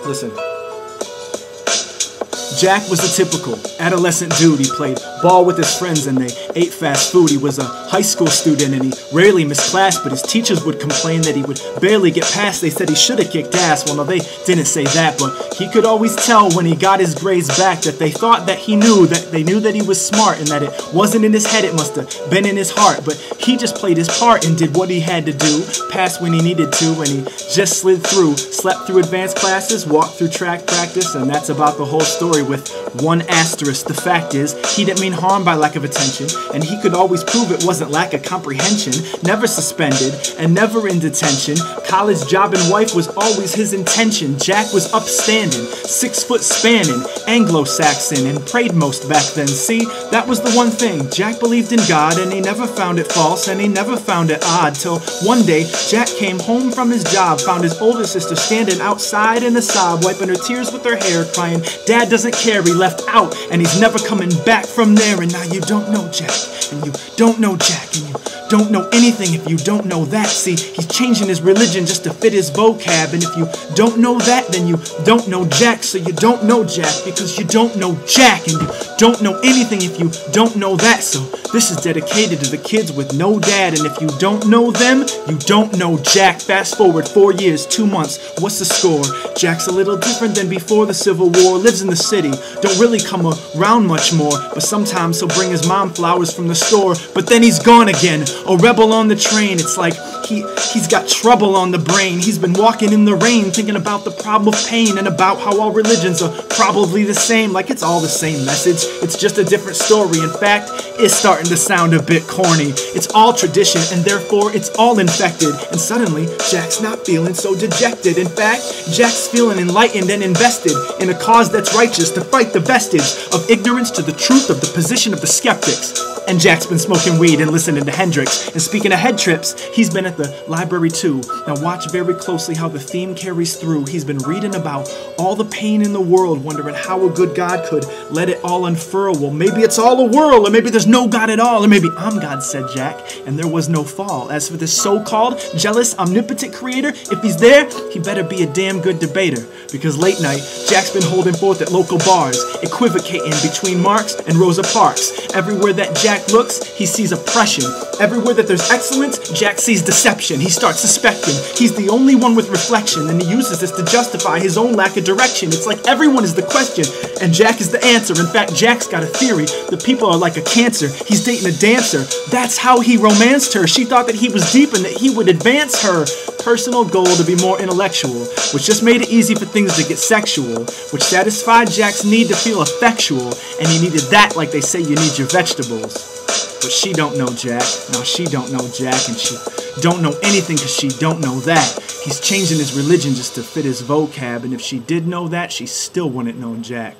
Listen. Jack was a typical adolescent dude. He played ball with his friends and they ate fast food. He was a high school student and he rarely missed class, but his teachers would complain that he would barely get past. They said he should have kicked ass. Well, no, they didn't say that, but he could always tell when he got his grades back that they thought that he knew, that they knew that he was smart and that it wasn't in his head, it must have been in his heart. But he just played his part and did what he had to do, passed when he needed to, and he just slid through, slept through advanced classes, walked through track practice, and that's about the whole story with one asterisk. The fact is, he didn't mean harm by lack of attention, and he could always prove it wasn't lack of comprehension. Never suspended and never in detention. College, job, and wife was always his intention. Jack was upstanding, 6 foot spanning, Anglo-Saxon, and prayed most back then. See, that was the one thing. Jack believed in God, and he never found it false, and he never found it odd, till one day Jack came home from his job, found his older sister standing outside in a sob, wiping her tears with her hair, crying, "Dad doesn't care, he left out, and he's never coming back from there." And now you don't know Jack, and you don't know Jack, and you don't know anything if you don't know that. See, he's changing his religion just to fit his vocab, and if you don't know that, then you don't know Jack. So you don't know Jack because you don't know Jack, and you don't know anything if you don't know that. So this is dedicated to the kids with no dad, and if you don't know them, you don't know Jack. Fast forward 4 years, 2 months, what's the score? Jack's a little different than before the Civil War, lives in the city, don't really come around much more, but sometimes he'll bring his mom flowers from the store, but then he's gone again, a rebel on the train. It's like he's got trouble on the brain. He's been walking in the rain, thinking about the problem of pain, and about how all religions are probably the same, like it's all the same message, it's just a different story. In fact, it's starting to sound a bit corny. It's all tradition, and therefore it's all infected, and suddenly Jack's not feeling so dejected. In fact, Jack's feeling enlightened and invested in a cause that's righteous, to fight the vestige of ignorance to the truth of the position of the skeptics. And Jack's been smoking weed and listening to Hendrix. And speaking of head trips, he's been at the library too. Now watch very closely how the theme carries through. He's been reading about all the pain in the world, wondering how a good God could let it all unfurl. Well, maybe it's all a whirl, or maybe there's no God at all, or maybe I'm God, said Jack, and there was no fall. As for this so-called jealous, omnipotent creator, if he's there, he better be a damn good debater. Because late night, Jack's been holding forth at local bars, equivocating between Marx and Rosa Parks. Everywhere that Jack looks, he sees oppression. Everywhere that there's excellence, Jack sees deception. He starts suspecting he's the only one with reflection, and he uses this to justify his own lack of direction. It's like everyone is the question, and Jack is the answer. In fact, Jack's got a theory. The people are like a cancer. He's dating a dancer. That's how he romanced her. She thought that he was deep and that he would advance her personal goal to be more intellectual, which just made it easy for things to get sexual, which satisfied Jack's need to feel effectual, and he needed that like they say you need your vegetables. But she don't know Jack. No, she don't know Jack, and she don't know anything because she don't know that. He's changing his religion just to fit his vocab, and if she did know that, she still wouldn't know Jack.